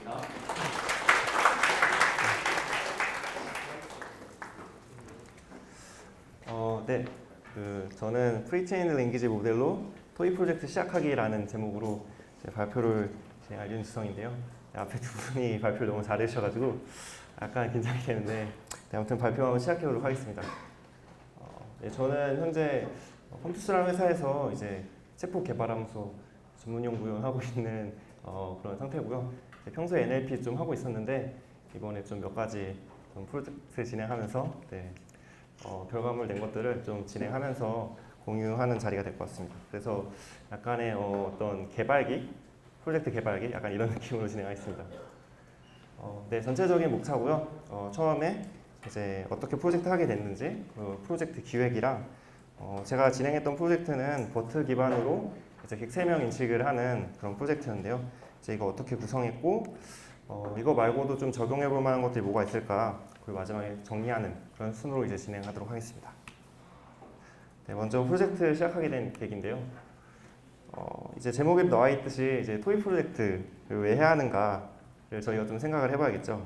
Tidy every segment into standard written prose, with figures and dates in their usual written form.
반갑습니다. 네, 저는 프리체인 랭귀지 모델로 토이 프로젝트 시작하기라는 제목으로 발표를 진행할 윤지성인데요. 앞에 두 분이 발표를 너무 잘해주셔가지고 약간 긴장이 되는데 아무튼 발표 한번 시작해보도록 하겠습니다. 네, 저는 현재 컴퓨스라는 회사에서 이제 챗봇 개발하면서 전문 연구원 하고 있는 그런 상태고요. 평소에 NLP 좀 하고 있었는데 이번에 좀 몇 가지 좀 프로젝트 진행하면서 결과물 낸 것들을 좀 진행하면서 공유하는 자리가 될 것 같습니다. 그래서 약간의 어떤 개발기, 프로젝트 개발기 약간 이런 느낌으로 진행하겠습니다. 네, 전체적인 목차고요. 처음에 이제 어떻게 프로젝트 하게 됐는지, 그 프로젝트 기획이랑 제가 진행했던 프로젝트는 버트 기반으로 이제 객체명 인식을 하는 그런 프로젝트였는데요. 이제 이거 어떻게 구성했고, 이거 말고도 좀 적용해 볼 만한 것들이 뭐가 있을까, 그리고 마지막에 정리하는 그런 순으로 이제 진행하도록 하겠습니다. 네, 먼저 프로젝트 시작하게 된 계기인데요. 이제 제목에 나와 있듯이 이제 토이 프로젝트를 왜 해야 하는가를 저희가 좀 생각을 해봐야겠죠.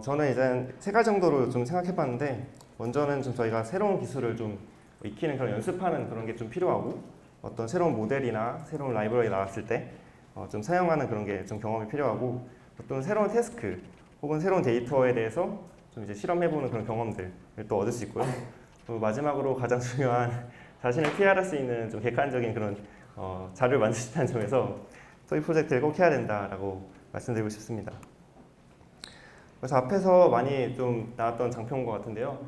저는 이제 세 가지 정도로 좀 생각해봤는데, 먼저는 좀 저희가 새로운 기술을 좀 익히는 그런 연습하는 그런 게 좀 필요하고, 어떤 새로운 모델이나 새로운 라이브러리 나왔을 때 좀 사용하는 그런 게 좀 경험이 필요하고, 어떤 새로운 태스크 혹은 새로운 데이터에 대해서 좀 이제 실험해보는 그런 경험들을 또 얻을 수 있고요. 또 마지막으로 가장 중요한 자신을 피할할 수 있는 좀 객관적인 그런 자료를 만드신다는 점에서 토이 프로젝트를 꼭 해야 된다라고 말씀드리고 싶습니다. 그래서 앞에서 많이 좀 나왔던 장표인 것 같은데요.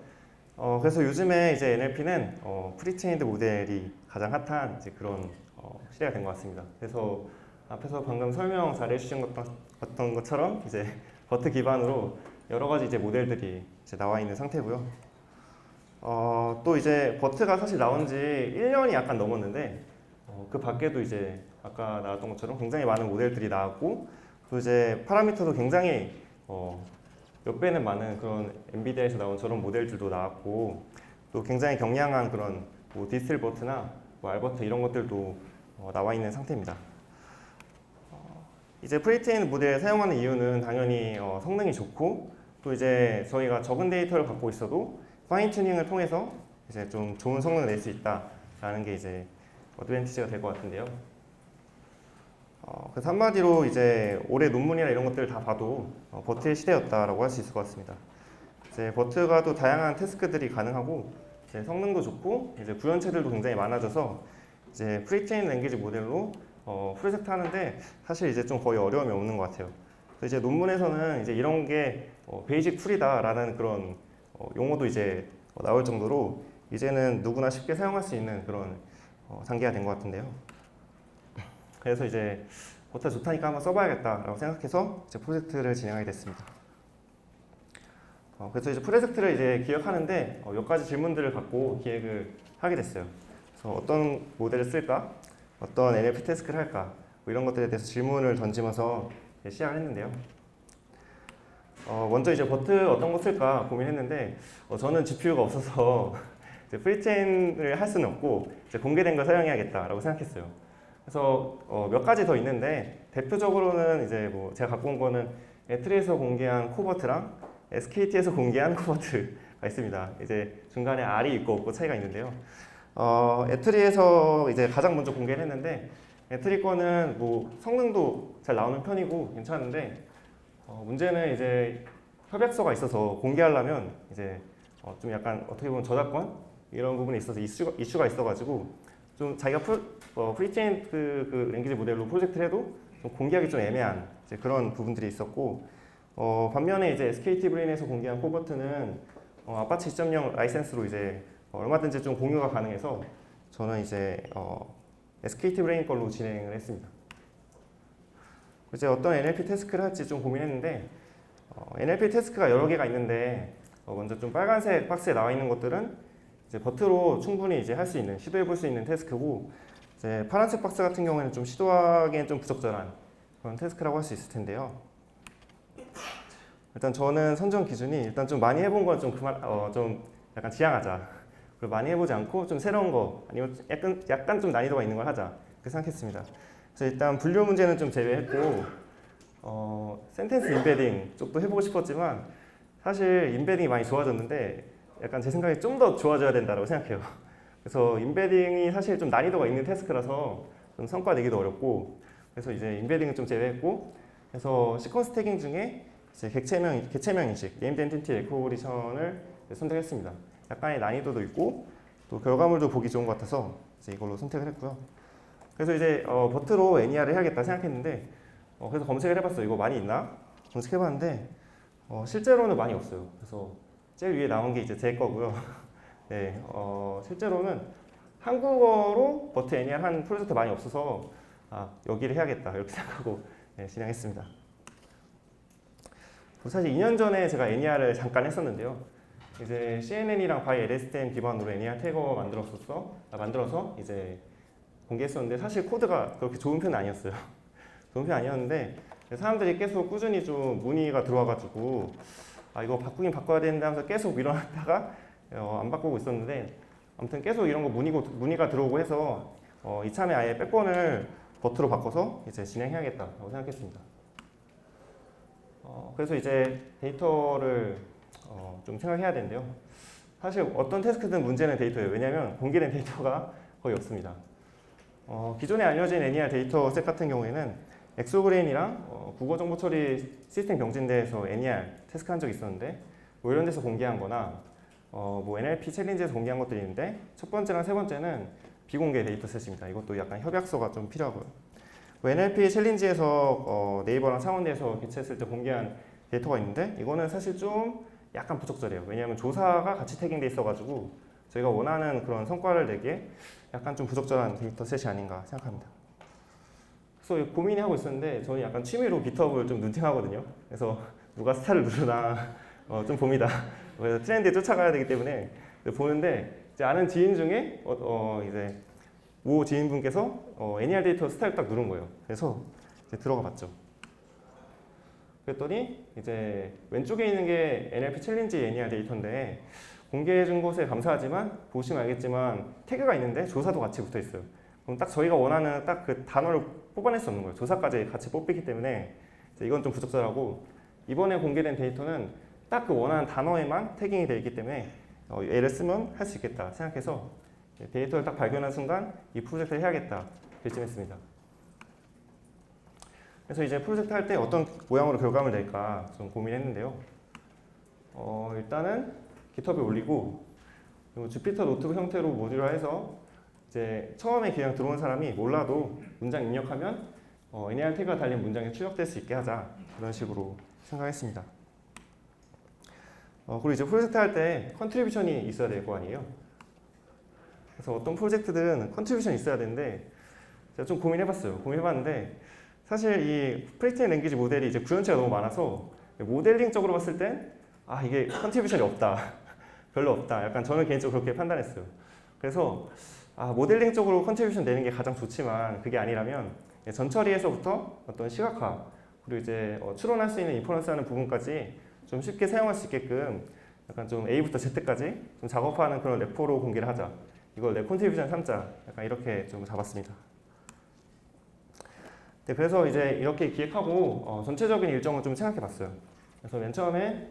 그래서 요즘에 이제 NLP는 프리체인드 모델이 가장 핫한 이제 그런 시대가 된 것 같습니다. 그래서 앞에서 방금 설명 잘 해주신 어떤 것처럼 이제 버트 기반으로 여러 가지 이제 모델들이 이제 나와 있는 상태고요. 또 이제 버트가 사실 나온 지 1년이 약간 넘었는데 그 밖에도 이제 아까 나왔던 것처럼 굉장히 많은 모델들이 나왔고, 또 이제 파라미터도 굉장히 몇 배는 많은 그런 엔비디아에서 나온 저런 모델들도 나왔고, 또 굉장히 경량한 그런 뭐 디스틸버트나 뭐 알버트 이런 것들도 나와 있는 상태입니다. 이제 프리체인 모델 사용하는 이유는 당연히 성능이 좋고, 또 이제 저희가 적은 데이터를 갖고 있어도 파인 튜닝을 통해서 이제 좀 좋은 성능을 낼 수 있다라는 게 이제 어드밴티지가 될 것 같은데요. 그래서 한마디로 이제 올해 논문이나 이런 것들을 다 봐도 버트의 시대였다라고 할 수 있을 것 같습니다. 이제 버트가 또 다양한 태스크들이 가능하고, 이제 성능도 좋고, 이제 구현체들도 굉장히 많아져서 이제 프리체인 랭귀지 모델로 프로젝트 하는데 사실 이제 좀 거의 어려움이 없는 것 같아요. 그래서 이제 논문에서는 이제 이런 게 베이직 툴이다라는 그런 용어도 이제 나올 정도로 이제는 누구나 쉽게 사용할 수 있는 그런 단계가 된 것 같은데요. 그래서 이제 버트가 좋다니까 한번 써봐야겠다라고 생각해서 이제 프로젝트를 진행하게 됐습니다. 그래서 이제 프로젝트를 이제 기획하는데 몇 가지 질문들을 갖고 기획을 하게 됐어요. 그래서 어떤 모델을 쓸까? 어떤 NLP 태스크를 할까? 뭐 이런 것들에 대해서 질문을 던지면서 시작을 했는데요. 먼저 이제 버트 어떤 거 쓸까 고민했는데, 저는 GPU가 없어서 이제 프리체인을 할 수는 없고 이제 공개된 걸 사용해야겠다라고 생각했어요. 그래서 몇 가지 더 있는데, 대표적으로는 이제 뭐 제가 갖고 온 거는 애트리에서 공개한 코버트랑 SKT에서 공개한 코버트가 있습니다. 이제 중간에 R이 있고 없고 차이가 있는데요. 애트리에서 이제 가장 먼저 공개를 했는데, 애트리 거는 뭐 성능도 잘 나오는 편이고 괜찮은데, 문제는 이제 협약서가 있어서 공개하려면 이제 좀 약간 어떻게 보면 저작권 이런 부분에 있어서 이슈가 있어가지고 좀 자기가 프리체인 그 랭귀지 모델로 프로젝트를 해도 좀 공개하기 좀 애매한 이제 그런 부분들이 있었고, 반면에 이제 SKT 브레인에서 공개한 코버트는 아파치 2.0 라이센스로 이제 얼마든지 좀 공유가 가능해서 저는 이제 SKT 브레인 걸로 진행을 했습니다. 이제 어떤 NLP 태스크를 할지 좀 고민했는데, NLP 태스크가 여러 개가 있는데 먼저 좀 빨간색 박스에 나와 있는 것들은 이제 버트로 충분히 이제 할 수 있는, 시도해 볼 수 있는 태스크고, 이제 파란색 박스 같은 경우에는 좀 시도하기엔 좀 부적절한 그런 태스크라고 할 수 있을 텐데요. 일단 저는 선정 기준이 일단 좀 많이 해본 건 좀 좀 약간 지양하자. 그리고 많이 해보지 않고 좀 새로운 거 아니면 약간 좀 난이도가 있는 걸 하자, 그렇게 생각했습니다. 그래서 일단 분류 문제는 좀 제외했고, 센텐스 인베딩 쪽도 해보고 싶었지만 사실 인베딩이 많이 좋아졌는데 약간 제 생각에 좀 더 좋아져야 된다고 생각해요. 그래서 인베딩이 사실 좀 난이도가 있는 태스크라서 좀 성과 내기도 어렵고 그래서 이제 인베딩은 좀 제외했고 그래서 시퀀스 태깅 중에 이제 객체명 인식, 네임드 엔티티 레코그니션을 선택했습니다. 약간의 난이도도 있고 또 결과물도 보기 좋은 것 같아서 이제 이걸로 선택을 했고요. 그래서 이제 버트로 NER을 해야겠다 생각했는데 그래서 검색을 해봤어요. 이거 많이 있나? 검색해봤는데 실제로는 많이 없어요. 그래서 제일 위에 나온 게 이제 제 거고요. 네, 실제로는 한국어로 버트 NER 한 프로젝트 많이 없어서 여기를 해야겠다 이렇게 생각하고 네, 진행했습니다. 사실 2년 전에 제가 NER을 잠깐 했었는데요. 이제 CNN이랑 바이 LSTM 기반으로 NER 태거 만들어서 이제 공개했었는데 사실 코드가 그렇게 좋은 편은 아니었어요. 좋은 편 아니었는데 사람들이 계속 꾸준히 좀 문의가 들어와가지고 이거 바꾸긴 바꿔야 되는데 하면서 계속 밀어놨다가 안 바꾸고 있었는데 아무튼 계속 이런 거 문의가 들어오고 해서 이참에 아예 백본을 버트로 바꿔서 이제 진행해야겠다고 생각했습니다. 그래서 이제 데이터를 좀 생각해야 되는데요. 사실 어떤 태스크든 문제는 데이터예요. 왜냐하면 공개된 데이터가 거의 없습니다. 기존에 알려진 NER 데이터 셋 같은 경우에는 엑소그레인이랑 국어 정보 처리 시스템 경진대에서 NER 태스크 한 적이 있었는데 뭐 이런 데서 공개한 거나 뭐 NLP 챌린지에서 공개한 것들이 있는데 첫 번째랑 세 번째는 비공개 데이터 셋입니다. 이것도 약간 협약서가 좀 필요하고요. 뭐 NLP 챌린지에서 네이버랑 창원대에서 개최했을 때 공개한 데이터가 있는데 이거는 사실 좀 약간 부적절해요. 왜냐하면 조사가 같이 태깅돼 있어가지고 저희가 원하는 그런 성과를 내기에 약간 좀 부적절한 데이터 셋이 아닌가 생각합니다. 그래서 고민하고 있었는데 저는 약간 취미로 깃허브를 좀 눈팅하거든요. 그래서 누가 스타를 누르나 좀 봅니다. 그래서 트렌드에 쫓아가야 되기 때문에 보는데 이제 아는 지인 중에 이제 모 지인분께서 NER 데이터 스타를 딱 누른 거예요. 그래서 이제 들어가 봤죠. 그랬더니 이제 왼쪽에 있는 게 NLP 챌린지 NER 데이터인데 공개해 준 것에 감사하지만 보시면 알겠지만 태그가 있는데 조사도 같이 붙어 있어요. 그럼 딱 저희가 원하는 딱 그 단어를 뽑아낼 수 없는 거예요. 조사까지 같이 뽑히기 때문에 이건 좀 부적절하고 이번에 공개된 데이터는 딱 그 원하는 단어에만 태깅이 되어 있기 때문에 얘를 쓰면 할 수 있겠다 생각해서 데이터를 딱 발견한 순간 이 프로젝트를 해야겠다 결심했습니다. 그래서 이제 프로젝트 할 때 어떤 모양으로 결과물 낼까 좀 고민했는데요. 일단은 깃허브에 올리고 그리고 주피터 노트북 형태로 모듈화해서 이제 처음에 그냥 들어온 사람이 몰라도 문장 입력하면 NER 태그가 달린 문장에 출력될 수 있게 하자 그런 식으로 생각했습니다. 그리고 이제 프로젝트 할 때 컨트리뷰션이 있어야 될 거 아니에요. 그래서 어떤 프로젝트든 컨트리뷰션이 있어야 되는데 제가 좀 고민해봤는데 사실 이 프리트인 랭귀지 모델이 이제 구현체가 너무 많아서 모델링적으로 봤을 땐 이게 컨트리뷰션이 없다. 별로 없다. 약간 저는 개인적으로 그렇게 판단했어요. 그래서 모델링적으로 컨트리뷰션 내는 게 가장 좋지만 그게 아니라면 전처리에서부터 어떤 시각화 그리고 이제 추론할 수 있는 인퍼런스 하는 부분까지 좀 쉽게 사용할 수 있게끔 약간 좀 A부터 Z까지 좀 작업하는 그런 레포로 공개를 하자. 이걸 내 컨트리뷰션 삼자. 약간 이렇게 좀 잡았습니다. 네, 그래서 이제 이렇게 기획하고 전체적인 일정을 좀 생각해 봤어요. 그래서 맨 처음에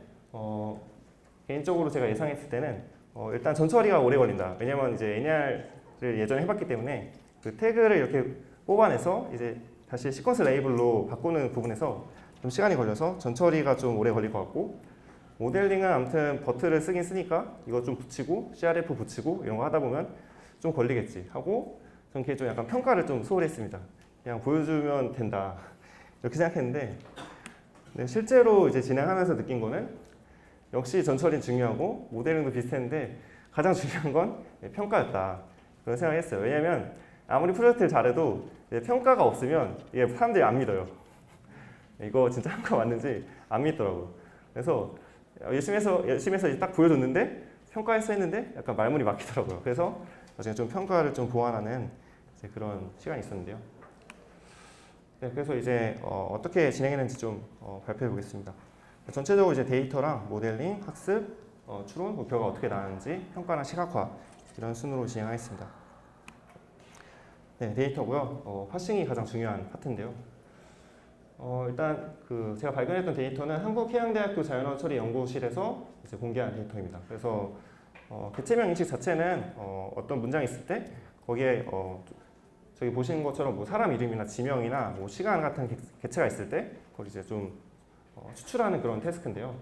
개인적으로 제가 예상했을 때는 일단 전처리가 오래 걸린다. 왜냐면 이제 NER를 예전에 해봤기 때문에 그 태그를 이렇게 뽑아내서 이제 다시 시퀀스 레이블로 바꾸는 부분에서 좀 시간이 걸려서 전처리가 좀 오래 걸릴 것 같고 모델링은 아무튼 버트를 쓰긴 쓰니까 이거 좀 붙이고 CRF 붙이고 이런 거 하다 보면 좀 걸리겠지 하고 전 개인적으로 약간 평가를 좀 소홀했습니다. 그냥 보여주면 된다 이렇게 생각했는데 실제로 이제 진행하면서 느낀 거는 역시 전처리는 중요하고 모델링도 비슷했는데 가장 중요한 건 평가였다 그런 생각을 했어요. 왜냐면 아무리 프로젝트를 잘해도 평가가 없으면 사람들이 안 믿어요. 이거 진짜 한 거 맞는지 안 믿더라고요. 그래서 열심히 해서 딱 보여줬는데 평가했어 했는데 약간 말문이 막히더라고요. 그래서 나중에 좀 평가를 좀 보완하는 이제 그런 시간이 있었는데요. 네, 그래서 이제 어떻게 진행했는지 좀 발표해 보겠습니다. 전체적으로 이제 데이터랑 모델링, 학습, 추론, 목표가 어떻게 나왔는지, 평가나 시각화 이런 순으로 진행하겠습니다. 네, 데이터고요. 파싱이 가장 중요한 파트인데요. 일단 제가 발견했던 데이터는 한국해양대학교 자연어처리연구실에서 이제 공개한 데이터입니다. 그래서 개체명 인식 자체는 어떤 문장이 있을 때 거기에 저기 보시는 것처럼 뭐 사람 이름이나 지명이나 뭐 시간 같은 개체가 있을 때 그걸 이제 좀 추출하는 그런 태스크인데요.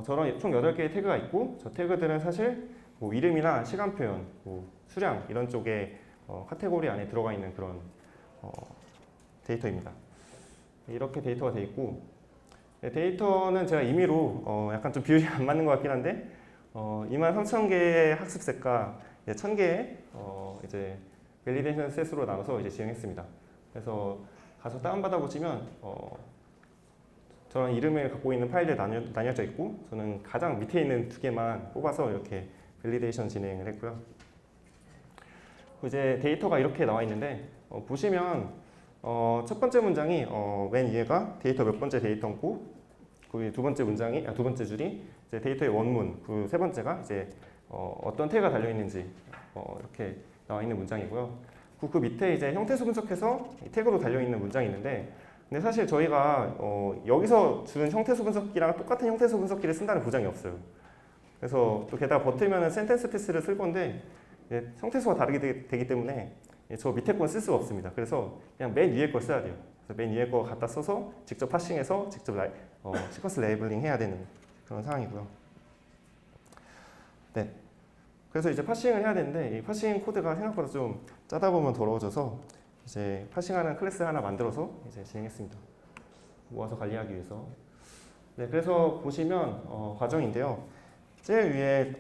저런 총 8개의 태그가 있고 저 태그들은 사실 뭐 이름이나 시간 표현, 뭐 수량 이런 쪽에 카테고리 안에 들어가 있는 그런 데이터입니다. 이렇게 데이터가 돼 있고 데이터는 제가 임의로 약간 좀 비율이 안 맞는 것 같긴 한데 23,000개의 학습셋과 1,000개의 이제 밸리데이션 셋으로 나눠서 이제 진행했습니다. 그래서 가서 다운받아 보시면 저런 이름을 갖고 있는 파일들이 나뉘어져 있고 저는 가장 밑에 있는 2개만 뽑아서 이렇게 밸리데이션 진행을 했고요. 이제 데이터가 이렇게 나와 있는데 보시면 첫 번째 문장이 맨 위에가 데이터 몇 번째 데이터고 그 두 번째 문장이 두 번째 줄이 이제 데이터의 원문, 그 세 번째가 이제 어떤 태그가 달려 있는지 이렇게 나와 있는 문장이고요. 그 밑에 이제 형태수 분석해서 태그로 달려 있는 문장이 있는데 근데 사실 저희가 여기서 주는 형태수 분석기랑 똑같은 형태수 분석기를 쓴다는 보장이 없어요. 그래서 또 게다가 버티면은 센텐스 피스를 쓸 건데 형태수가 다르게 되기 때문에 저 밑에 건 쓸 수가 없습니다. 그래서 그냥 맨 위에 걸 써야 돼요. 그래서 맨 위에 거 갖다 써서 직접 파싱해서 직접 시퀀스 레이블링 해야 되는 그런 상황이고요. 네. 그래서 이제 파싱을 해야 되는데 이 파싱 코드가 생각보다 좀 짜다 보면 더러워져서 이제 파싱하는 클래스 하나 만들어서 이제 진행했습니다. 모아서 관리하기 위해서. 네. 그래서 보시면 과정인데요. 제일 위에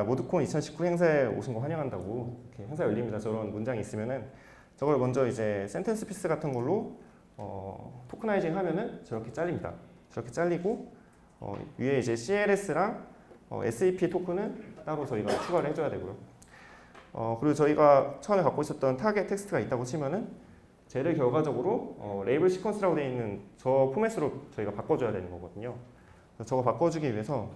모드콘 2019 행사에 오신 거 환영한다고 이렇게 행사 열립니다. 저런 문장이 있으면은 저걸 먼저 이제 센텐스 피스 같은 걸로 토크나이징 하면은 저렇게 잘립니다. 저렇게 잘리고 위에 이제 CLS랑 SAP 토큰은 따로 저희가 추가를 해줘야 되고요. 그리고 저희가 처음에 갖고 있었던 타겟 텍스트가 있다고 치면은 쟤를 결과적으로 레이블 시퀀스라고 되어 있는 저 포맷으로 저희가 바꿔줘야 되는 거거든요. 저거 바꿔주기 위해서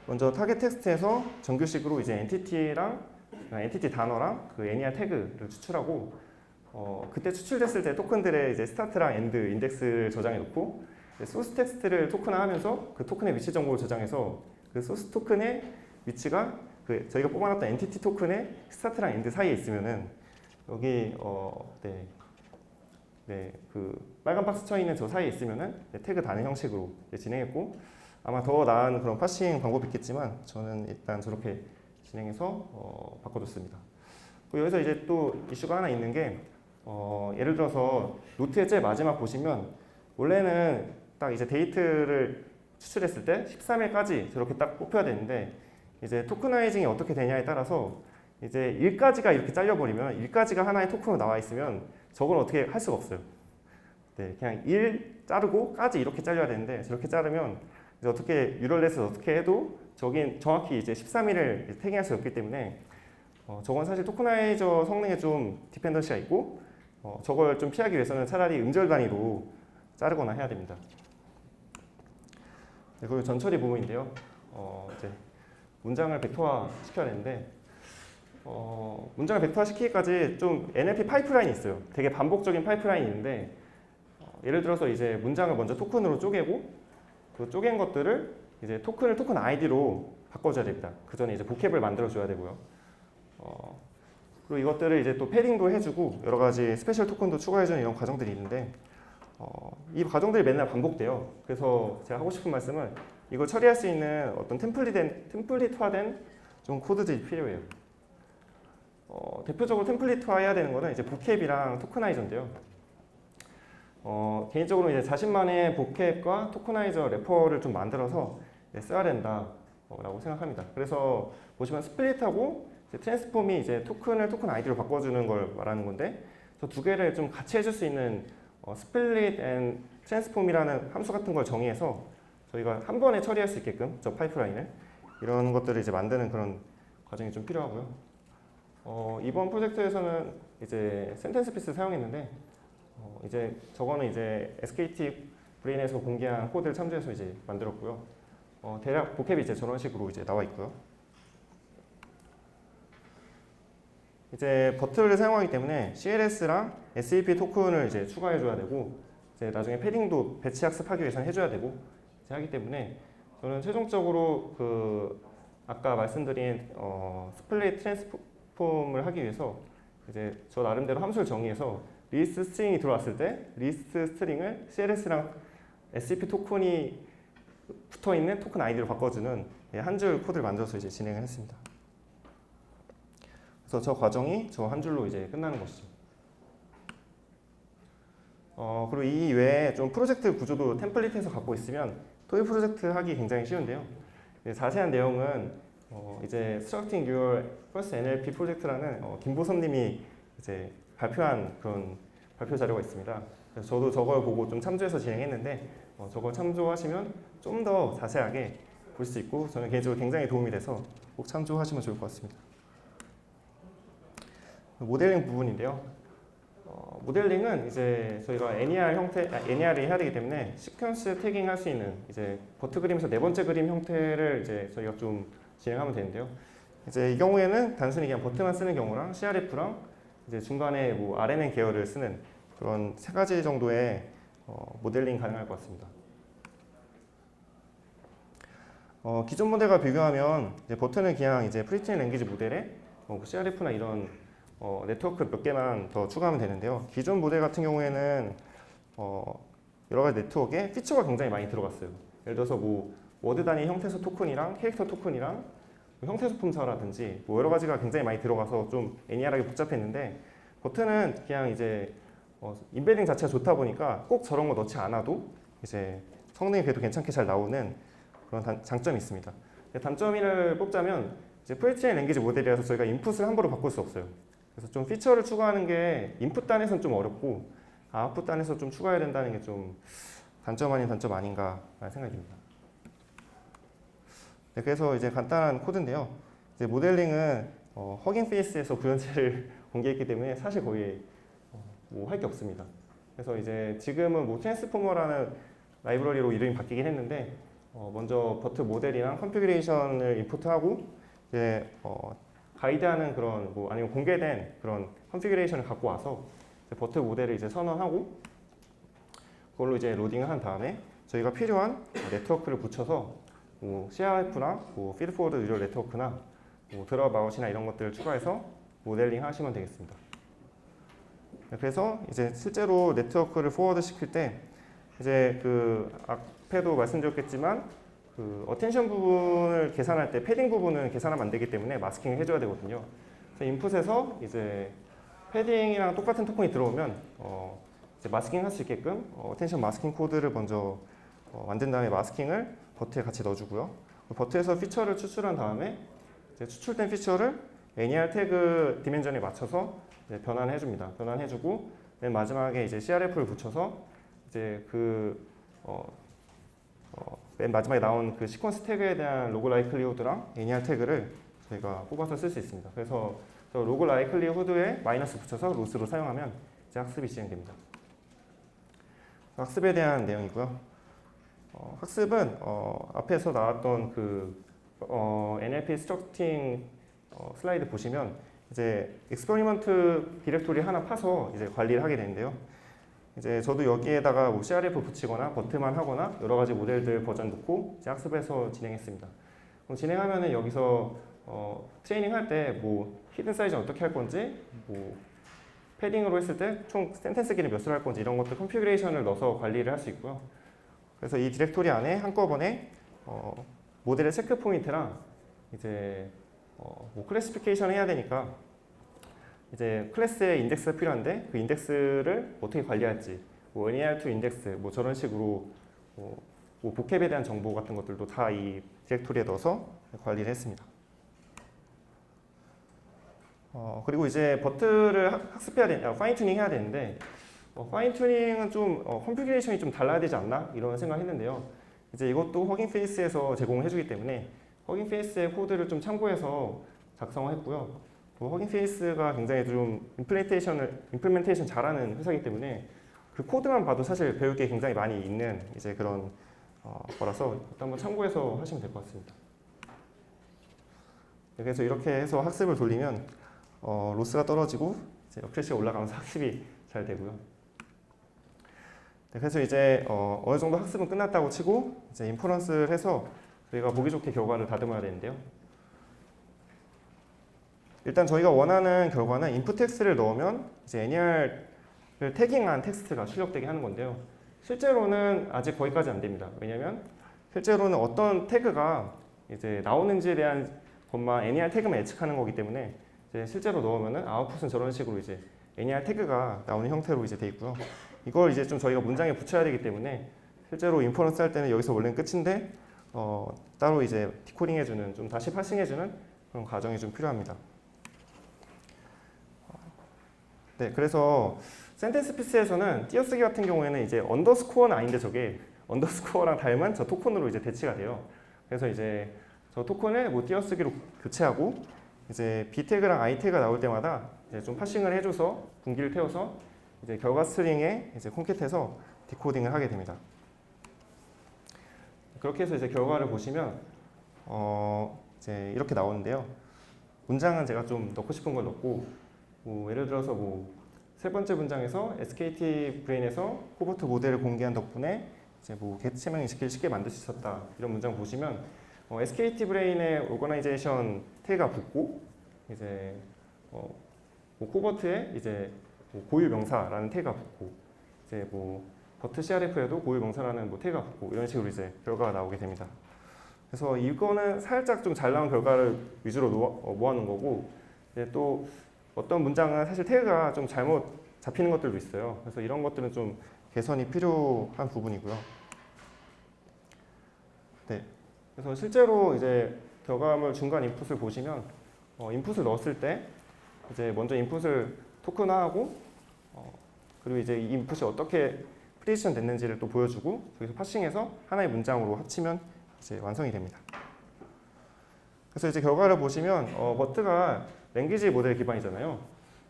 먼저 타겟 텍스트에서 정규식으로 이제 엔티티 단어랑 그 애니아 태그를 추출하고 그때 추출됐을 때 토큰들의 이제 스타트랑 엔드 인덱스를 저장해 놓고 소스 텍스트를 토큰화하면서 그 토큰의 위치 정보를 저장해서 그 소스 토큰의 위치가 그 저희가 뽑아놨던 엔티티 토큰의 스타트랑 엔드 사이에 있으면은 여기 그 빨간 박스 쳐 있는 저 사이에 있으면은 태그 다는 형식으로 진행했고 아마 더 나은 그런 파싱 방법이 있겠지만 저는 일단 저렇게 진행해서 바꿔줬습니다. 여기서 이제 또 이슈가 하나 있는 게 예를 들어서 노트의 제일 마지막 보시면 원래는 딱 이제 데이트를 추출했을 때 13일까지 저렇게 딱 뽑혀야 되는데 이제 토크나이징이 어떻게 되냐에 따라서 이제 1까지가 이렇게 잘려버리면 1까지가 하나의 토큰으로 나와 있으면 저걸 어떻게 할 수가 없어요. 네, 그냥 1 자르고 까지 이렇게 잘려야 되는데 저렇게 자르면 이제 어떻게 유럴렛을 어떻게 해도 저긴 정확히 이제 13일을 태깅할 수 없기 때문에 저건 사실 토크나이저 성능에 좀 디펜던시가 있고 저걸 좀 피하기 위해서는 차라리 음절 단위로 자르거나 해야 됩니다. 네, 그리고 전처리 부분인데요. 이제 문장을 벡터화 시켜야 되는데 문장을 벡터화 시키기까지 좀 NLP 파이프라인이 있어요. 되게 반복적인 파이프라인이 있는데 예를 들어서 이제 문장을 먼저 토큰으로 쪼개고 그 쪼갠 것들을 이제 토큰 아이디로 바꿔줘야 됩니다. 그 전에 이제 보캡을 만들어줘야 되고요. 그리고 이것들을 이제 또 패딩도 해주고 여러 가지 스페셜 토큰도 추가해주는 이런 과정들이 있는데 이 과정들이 맨날 반복돼요. 그래서 제가 하고 싶은 말씀은 이걸 처리할 수 있는 어떤 템플릿화된 좀 코드들이 필요해요. 대표적으로 템플릿화해야 되는 거는 이제 보캡이랑 토크나이저인데요. 개인적으로 이제 자신만의 보캡과 토크나이저 래퍼를 좀 만들어서 써야 된다라고 생각합니다. 그래서 보시면 스플릿하고 트랜스폼이 이제 토큰 아이디로 바꿔주는 걸 말하는 건데 저 두 개를 좀 같이 해줄 수 있는 스플릿 앤 트랜스폼이라는 함수 같은 걸 정의해서 저희가 한 번에 처리할 수 있게끔 저 파이프라인을 이런 것들을 이제 만드는 그런 과정이 좀 필요하고요. 이번 프로젝트에서는 이제 센텐스 피스 사용했는데 이제 저거는 이제 SKT 브레인에서 공개한 코드를 참조해서 이제 만들었고요. 대략 보캡이 이제 저런 식으로 이제 나와 있고요. 이제 버트를 사용하기 때문에 CLS랑 SAP 토큰을 이제 추가해줘야 되고 이제 나중에 패딩도 배치 학습하기 위해서는 해줘야 되고 이제 하기 때문에 저는 최종적으로 그 아까 말씀드린 스플릿 트랜스폼을 하기 위해서 이제 저 나름대로 함수를 정의해서 리스트 스트링이 들어왔을 때 리스트 스트링을 CLS랑 SCP 토큰이 붙어 있는 토큰 아이디로 바꿔주는 한 줄 코드를 만들어서 이제 진행을 했습니다. 그래서 저 과정이 저 한 줄로 이제 끝나는 것이죠. 그리고 이 외에 좀 프로젝트 구조도 템플릿에서 갖고 있으면 토이 프로젝트 하기 굉장히 쉬운데요. 자세한 내용은 이제 Structuring Your First NLP 프로젝트라는 김보섭님이 이제 발표한 그런 발표 자료가 있습니다. 그래서 저도 저걸 보고 좀 참조해서 진행했는데 저걸 참조하시면 좀 더 자세하게 볼 수 있고 저는 개인적으로 굉장히 도움이 돼서 꼭 참조하시면 좋을 것 같습니다. 모델링 부분인데요. 모델링은 이제 저희가 NER이 해야 되기 때문에 시퀀스 태깅 할 수 있는 이제 버트 그림에서 네 번째 그림 형태를 이제 저희가 좀 진행하면 되는데요. 이제 이 경우에는 단순히 그냥 버트만 쓰는 경우랑 CRF랑 이제 중간에 뭐 RNN 계열을 쓰는 그런 세 가지 정도의 모델링 가능할 것 같습니다. 기존 모델과 비교하면 이제 버트는 그냥 이제 프리체인 랭귀지 모델에 CRF나 이런 네트워크 몇 개만 더 추가하면 되는데요. 기존 모델 같은 경우에는 여러 가지 네트워크에 피처가 굉장히 많이 들어갔어요. 예를 들어서 뭐 워드 단위 형태소 토큰이랑 캐릭터 토큰이랑 형태소 품사라든지 뭐 여러 가지가 굉장히 많이 들어가서 좀 애니악하게 복잡했는데 버트는 그냥 이제 인베딩 자체가 좋다 보니까 꼭 저런 거 넣지 않아도 이제 성능이 그래도 괜찮게 잘 나오는 그런 장점이 있습니다. 단점을 뽑자면 이제 프리체인 랭귀지 모델이라서 저희가 인풋을 함부로 바꿀 수 없어요. 그래서 좀 피처를 추가하는 게 인풋 단에서는 좀 어렵고 아웃풋 단에서 좀 추가해야 된다는 게 좀 단점 아닌 단점 아닌가 라는 생각이 듭니다. 네, 그래서 이제 간단한 코드인데요. 이제 모델링은 허깅 페이스에서 구현체를 공개했기 때문에 사실 거의 뭐 할 게 없습니다. 그래서 이제 지금은 뭐 트랜스포머라는 라이브러리로 이름이 바뀌긴 했는데 먼저 버트 모델이랑 컨피그레이션을 임포트하고 이제 가이드하는 그런 뭐 아니면 공개된 그런 컨피그레이션을 갖고 와서 버트 모델을 이제 선언하고 그걸로 이제 로딩을 한 다음에 저희가 필요한 네트워크를 붙여서 뭐 CRF나 뭐 피드포워드 뉴럴 네트워크나 뭐 드랍 아웃이나 이런 것들을 추가해서 모델링 하시면 되겠습니다. 그래서 이제 실제로 네트워크를 포워드 시킬 때 이제 그 앞에도 말씀드렸겠지만 그 어텐션 부분을 계산할 때 패딩 부분은 계산하면 안 되기 때문에 마스킹을 해줘야 되거든요. 그래서 인풋에서 이제 패딩이랑 똑같은 토큰이 들어오면 이제 마스킹 할 수 있게끔 어텐션 마스킹 코드를 먼저 만든 다음에 마스킹을 버트에 같이 넣어주고요. 버트에서 피처를 추출한 다음에 이제 추출된 피처를 NER 태그 디멘전에 맞춰서 이제 변환해줍니다. 변환해주고 맨 마지막에 이제 CRF를 붙여서 이제 맨 마지막에 나온 그 시퀀스 태그에 대한 로그 라이클리후드랑 NER 태그를 저희가 뽑아서 쓸 수 있습니다. 그래서 저 로그 라이클리후드에 마이너스 붙여서 로스로 사용하면 이제 학습이 진행됩니다. 학습에 대한 내용이고요. 학습은 앞에서 나왔던 그 NLP 스트럭팅 슬라이드 보시면 이제 익스퍼리먼트 디렉토리 하나 파서 이제 관리를 하게 되는데요. 이제 저도 여기에다가 뭐 CRF 붙이거나 버트만 하거나 여러 가지 모델들 버전 넣고 이제 학습해서 진행했습니다. 그럼 진행하면은 여기서 트레이닝 할 때 뭐 히든 사이즈는 어떻게 할 건지, 뭐 패딩으로 했을 때 총 센텐스 길이 몇 수를 할 건지 이런 것들 컨피그레이션을 넣어서 관리를 할 수 있고요. 그래서 이 디렉토리 안에 한꺼번에 모델의 체크 포인트랑 이제 뭐 클래시피케이션 해야 되니까 이제 클래스의 인덱스가 필요한데 그 인덱스를 어떻게 관리할지 뭐 NER2 인덱스 뭐 저런 식으로 뭐 보캡에 대한 정보 같은 것들도 다 이 디렉토리에 넣어서 관리를 했습니다. 그리고 이제 버트를 학습해야 되냐, 파인 튜닝 해야 되는데 파인 튜닝은 좀 컨피그레이션이 좀 달라야 되지 않나 이런 생각했는데요. 이제 이것도 허깅 페이스에서 제공을 해주기 때문에 허깅 페이스의 코드를 좀 참고해서 작성했고요. 허깅 페이스가 굉장히 좀 임플멘테이션 잘하는 회사이기 때문에 그 코드만 봐도 사실 배울 게 굉장히 많이 있는 이제 그런 거라서 한번 참고해서 하시면 될 것 같습니다. 그래서 이렇게 해서 학습을 돌리면 로스가 떨어지고 이제 어큐레시가 올라가면서 학습이 잘 되고요. 네, 그래서 이제 어느 정도 학습은 끝났다고 치고 이제 인퍼런스를 해서 저희가 보기 좋게 결과를 다듬어야 되는데요. 일단 저희가 원하는 결과는 인풋 텍스트를 넣으면 이제 NER을 태깅한 텍스트가 출력되게 하는 건데요. 실제로는 아직 거기까지 안 됩니다. 왜냐면 실제로는 어떤 태그가 이제 나오는지에 대한 것만 NER 태그만 예측하는 거기 때문에 이제 실제로 넣으면은 아웃풋은 저런 식으로 이제 NER 태그가 나오는 형태로 이제 돼 있고요. 이걸 이제 좀 저희가 문장에 붙여야 되기 때문에 실제로 인퍼런스 할 때는 여기서 원래는 끝인데 따로 이제 디코딩 해주는 좀 다시 파싱 해주는 그런 과정이 좀 필요합니다. 네, 그래서 센텐스 피스에서는 띄어쓰기 같은 경우에는 이제 언더스코어는 아닌데 저게 언더스코어랑 닮은 저 토큰으로 이제 대치가 돼요. 그래서 이제 저 토큰을 뭐 띄어쓰기로 교체하고 이제 B 태그랑 I 태그가 나올 때마다 이제 좀 파싱을 해줘서 분기를 태워서 이제 결과 스트링에 이제 콘캣해서 디코딩을 하게 됩니다. 그렇게 해서 이제 결과를 보시면 이제 이렇게 나오는데요. 문장은 제가 좀 넣고 싶은 걸 넣고 뭐 예를 들어서 뭐 세 번째 문장에서 SKT 브레인에서 코버트 모델을 공개한 덕분에 이제 뭐 게트 체명 인식기를 쉽게 만들 수 있었다 이런 문장 보시면 SKT 브레인의 오거나이제이션 태그가 붙고 이제 뭐 코버트에 이제 뭐 고유 명사라는 태그가 붙고 이제 뭐 버트 CRF에도 고유 명사라는 뭐 태그가 붙고 이런 식으로 이제 결과가 나오게 됩니다. 그래서 이거는 살짝 좀 잘 나온 결과를 위주로 모아놓은 거고 이제 또 어떤 문장은 사실 태그가 좀 잘못 잡히는 것들도 있어요. 그래서 이런 것들은 좀 개선이 필요한 부분이고요. 네. 그래서 실제로 이제 결과물 중간 인풋을 보시면 인풋을 넣었을 때 이제 먼저 인풋을 토큰화하고 그리고 이제 이 인풋이 어떻게 프리디션 됐는지를 또 보여주고 여기서 파싱해서 하나의 문장으로 합치면 이제 완성이 됩니다. 그래서 이제 결과를 보시면 버트가 랭귀지 모델 기반이잖아요.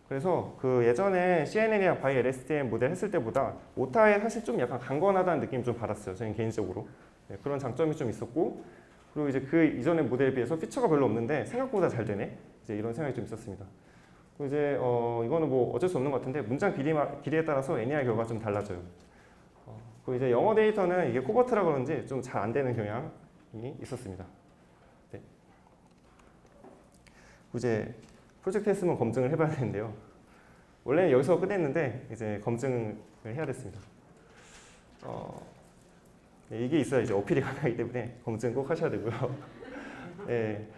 그래서 그 예전에 CNN이랑 바이 LSTM 모델 했을 때보다 오타에 사실 좀 약간 강건하다는 느낌 좀 받았어요. 저는 개인적으로. 네, 그런 장점이 좀 있었고 그리고 이제 그 이전의 모델에 비해서 피처가 별로 없는데 생각보다 잘 되네. 이제 이런 생각이 좀 있었습니다. 그리고 이제 이거는 뭐 어쩔 수 없는 것 같은데 문장 길이에 따라서 NER 결과가 좀 달라져요. 그리고 이제 영어 데이터는 이게 코버트라 그런지 좀 잘 안 되는 경향이 있었습니다. 네. 이제 프로젝트 했으면 검증을 해봐야 되는데요. 원래는 여기서 끝냈는데 이제 검증을 해야 됐습니다. 네, 이게 있어야 이제 어필이 가능하기 때문에 검증 꼭 하셔야 되고요. 네,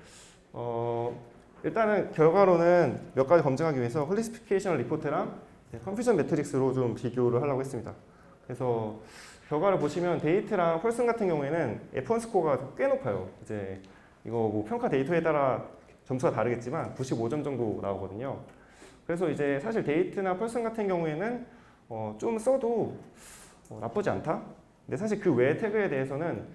일단은 결과로는 몇 가지 검증하기 위해서 홀리스피케이션 리포트랑 컨퓨전 매트릭스로 좀 비교를 하려고 했습니다. 그래서 결과를 보시면 데이트랑 펄슨 같은 경우에는 F1 스코어가 꽤 높아요. 이제 이거 뭐 평가 데이터에 따라 점수가 다르겠지만 95점 정도 나오거든요. 그래서 이제 사실 데이트나 펄슨 같은 경우에는 좀 써도 나쁘지 않다. 근데 사실 그 외의 태그에 대해서는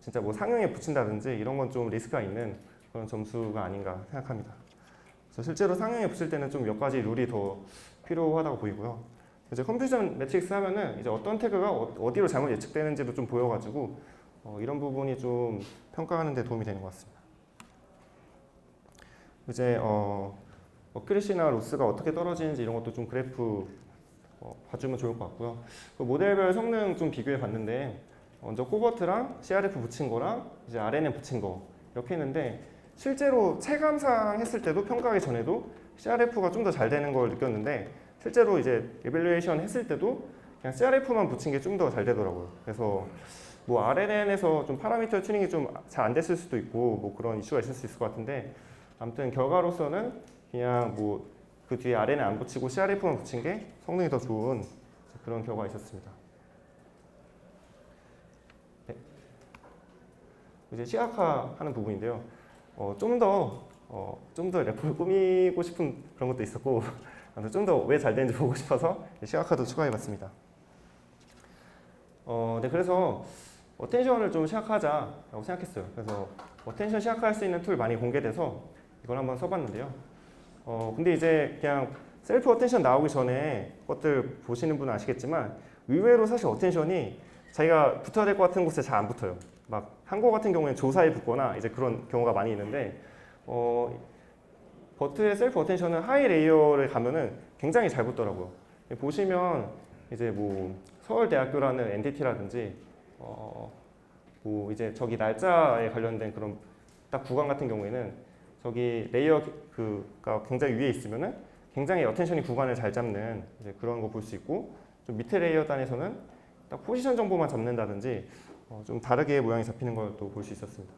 진짜 뭐 상용에 붙인다든지 이런 건 좀 리스크가 있는 그런 점수가 아닌가 생각합니다. 그래서 실제로 상용에 붙일 때는 좀 몇 가지 룰이 더 필요하다고 보이고요. 이제 컨퓨전 매트릭스 하면은 이제 어떤 태그가 어디로 잘못 예측되는지도 좀 보여가지고 이런 부분이 좀 평가하는 데 도움이 되는 것 같습니다. 이제 어큐리시나 로스가 어떻게 떨어지는지 이런 것도 좀 그래프 봐주면 좋을 것 같고요. 그 모델별 성능 좀 비교해 봤는데 먼저 코버트랑 CRF 붙인 거랑 이제 RNN 붙인 거 이렇게 했는데 실제로 체감상 했을 때도 평가하기 전에도 CRF가 좀 더 잘 되는 걸 느꼈는데 실제로 이제 에밸루에이션 했을 때도 그냥 CRF만 붙인 게 좀 더 잘 되더라고요. 그래서 뭐 RNN에서 좀 파라미터 튜닝이 좀 잘 안 됐을 수도 있고 뭐 그런 이슈가 있을 수 있을 것 같은데 아무튼 결과로서는 그냥 뭐 그 뒤에 RNN 안 붙이고 CRF만 붙인 게 성능이 더 좋은 그런 결과가 있었습니다. 네. 이제 시각화하는 부분인데요. 좀 더 래퍼를 꾸미고 싶은 그런 것도 있었고 좀 더 왜 잘 되는지 보고 싶어서 시각화도 추가해봤습니다. 네, 그래서 어텐션을 좀 시각화하자라고 생각했어요. 그래서 어텐션 시각화할 수 있는 툴 많이 공개돼서 이걸 한번 써봤는데요. 근데 이제 그냥 셀프 어텐션 나오기 전에 것들 보시는 분은 아시겠지만 의외로 사실 어텐션이 자기가 붙어야 될 것 같은 곳에 잘 안 붙어요. 막 한국 같은 경우에는 조사에 붙거나 이제 그런 경우가 많이 있는데 버트의 셀프 어텐션은 하이 레이어를 가면은 굉장히 잘 붙더라고요. 보시면 이제 뭐 서울대학교라는 엔티티라든지 뭐 이제 저기 날짜에 관련된 그런 딱 구간 같은 경우에는 저기 레이어 그가 굉장히 위에 있으면은 굉장히 어텐션이 구간을 잘 잡는 이제 그런 거 볼 수 있고, 좀 밑에 레이어 단에서는 딱 포지션 정보만 잡는다든지 좀 다르게 모양이 잡히는 걸 또 볼 수 있었습니다.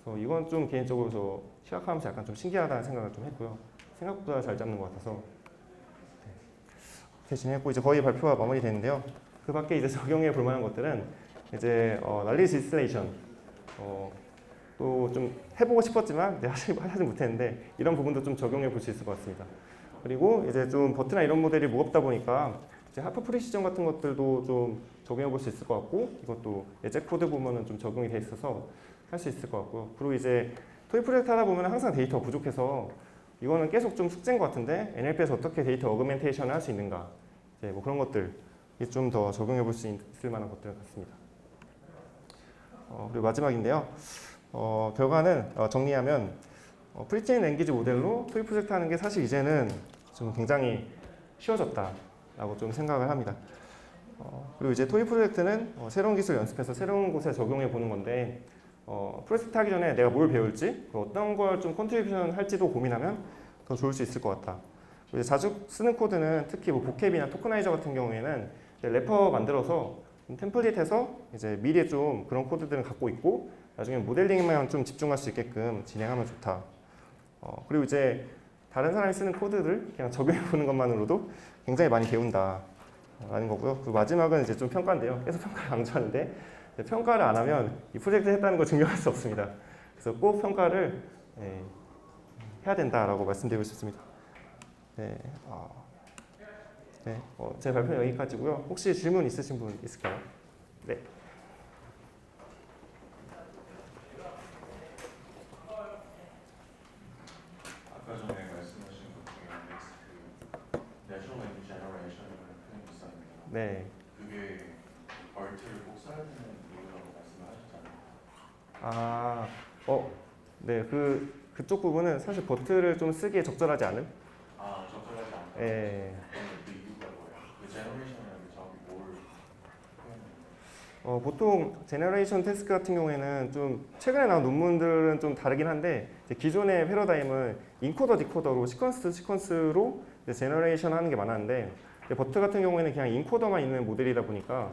그래서 이건 좀 개인적으로 저 시각하면서 약간 좀 신기하다는 생각을 좀 했고요. 생각보다 잘 잡는 것 같아서 대신했고, 이제 거의 발표가 마무리되는데요. 그 밖에 이제 적용해 볼 만한 것들은 이제 난리 디스틸레이션 또 좀 해보고 싶었지만 하지 못했는데, 이런 부분도 좀 적용해 볼 수 있을 것 같습니다. 그리고 이제 좀 버트나 이런 모델이 무겁다 보니까 이제 하프 프리시전 같은 것들도 좀 적용해 볼 수 있을 것 같고, 이것도 예제 코드 보면은 좀 적용이 돼 있어서 할 수 있을 것 같고요. 그리고 이제 토익 프로젝트 하다 보면 항상 데이터가 부족해서 이거는 계속 좀 숙제인 것 같은데, NLP에서 어떻게 데이터 어그멘테이션을 할 수 있는가, 이제 뭐 그런 것들 좀 더 적용해 볼 수 있을 만한 것들 같습니다. 그리고 마지막인데요. 결과는 정리하면 프리체인 랭귀지 모델로 토익 프로젝트 하는 게 사실 이제는 좀 굉장히 쉬워졌다라고 좀 생각을 합니다. 그리고 이제 토익 프로젝트는 새로운 기술 연습해서 새로운 곳에 적용해 보는 건데, 프로젝트 하기 전에 내가 뭘 배울지, 어떤 걸 좀 컨트리뷰션 할지도 고민하면 더 좋을 수 있을 것 같다. 이제 자주 쓰는 코드는 특히 뭐 보캡이나 토커나이저 같은 경우에는 래퍼 만들어서 템플릿해서 이제 미리 좀 그런 코드들은 갖고 있고, 나중에 모델링에만 좀 집중할 수 있게끔 진행하면 좋다. 그리고 이제 다른 사람이 쓰는 코드를 그냥 적용해 보는 것만으로도 굉장히 많이 배운다 라는 거고요. 그리고 마지막은 이제 좀 평가인데요. 계속 평가를 강조하는데, 평가를 안 하면 이 프로젝트 했다는 걸 증명할 수 없습니다. 그래서 꼭 평가를 해야 된다라고 말씀드리고 싶습니다. 네, 제 발표는 여기까지고요. 혹시 질문 있으신 분 있을까요? 네. 아까 전에 말씀하신 것 중에 그 Natural Language Generation이라는 표현이 있었는데, 네. 그게 벌트를 꼭 써야 되는 이유라고 말씀을 하셨잖아요. 네, 그쪽 부분은 사실 버트를 좀 쓰기에 적절하지 않은? 적절하지 않다. 예. 그 이유가 뭐예요? 그 제너레이션이라는 게 정확히 뭘 표현해요? 보통 제너레이션 태스크 같은 경우에는 좀 최근에 나온 논문들은 좀 다르긴 한데, 이제 기존의 패러다임은 인코더 디코더로 시퀀스 투 시퀀스로 제너레이션 하는 게 많았는데, 버트 같은 경우에는 그냥 인코더만 있는 모델이다 보니까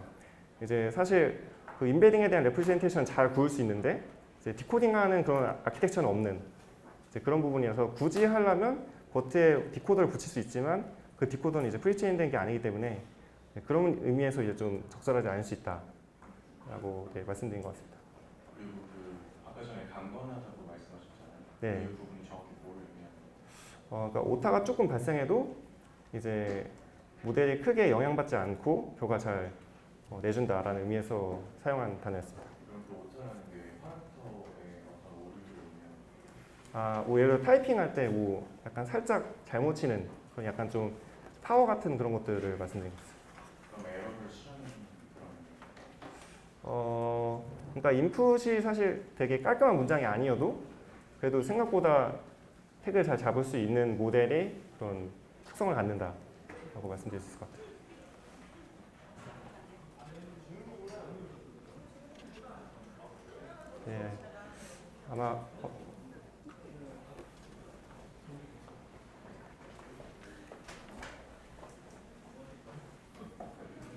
이제 사실 그 인베딩에 대한 레프레젠테이션 잘 구울 수 있는데, 이제 디코딩하는 그런 아키텍처는 없는 이제 그런 부분이어서, 굳이 하려면 버트에 디코더를 붙일 수 있지만 그 디코더는 이제 프리체인된 게 아니기 때문에 그런 의미에서 이제 좀 적절하지 않을 수 있다라고 말씀드린 것 같습니다. 그리고 아까 전에 강건하다고 말씀하셨잖아요. 네. 그 부분이 정확히 뭘 의미하는 거예요? 그러니까 오타가 조금 발생해도 이제 모델이 크게 영향받지 않고 결과 잘 내준다라는 의미에서 사용한 단어였습니다. 그럼 그 오타라는 게 파라미터의 어떤 오류를 의미하는 예를 들어 타이핑할 때 뭐 약간 살짝 잘못 치는 그런 약간 좀 파워 같은 그런 것들을 말씀드린 것 같습니다. 그럼 에러를 실현하는 그런 그러니까 인풋이 사실 되게 깔끔한 문장이 아니어도 그래도 생각보다 택을 잘 잡을 수 있는 모델의 그런 특성을 갖는다라고 말씀드릴 수 있을 것 같아요. 네, 아마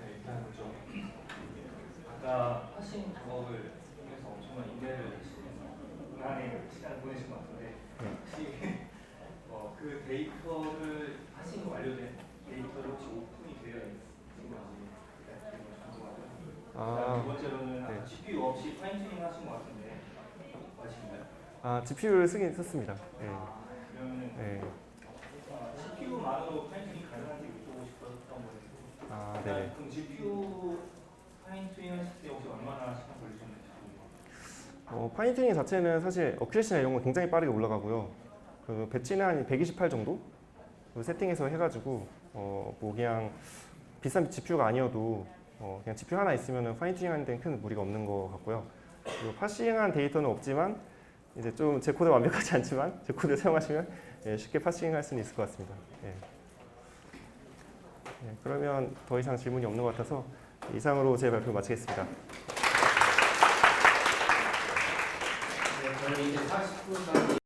일단 좀 아까 하신 작업을 통해서 엄청난 인내를 하시면서 무난히 시간을 보내신 것 같은데, 혹시 그 데이터를 하신 거 완료된 데이터를 혹시 오픈이 되어 있는 건지 궁금하고요. 두 번째로는 네. GPU 없이 파인튜닝 하신 것 같은데 맞으신가요? GPU를 쓰긴 썼습니다. 네. 그러면 네. CPU만으로 파인튜닝 가능한지 여쭤보고 싶었던 거예요. 네. 그럼 GPU 파인튜닝 하실 때 혹시 얼마나 시간 걸리셨는지 궁금해요. 파인튜닝 자체는 사실 어큐레시나 이런 거 굉장히 빠르게 올라가고요. 그 배치는 한 128 정도 세팅해서 해가지고 뭐 그냥 비싼 GPU가 아니어도 그냥 GPU 하나 있으면 파인튜닝 하는 데는 큰 무리가 없는 것 같고요. 그리고 파싱한 데이터는 없지만 이제 좀 제 코드 완벽하지 않지만 제 코드 사용하시면 예, 쉽게 파싱할 수는 있을 것 같습니다. 예. 예, 그러면 더 이상 질문이 없는 것 같아서 이상으로 제 발표 마치겠습니다. 네, 저희 이제 40분까지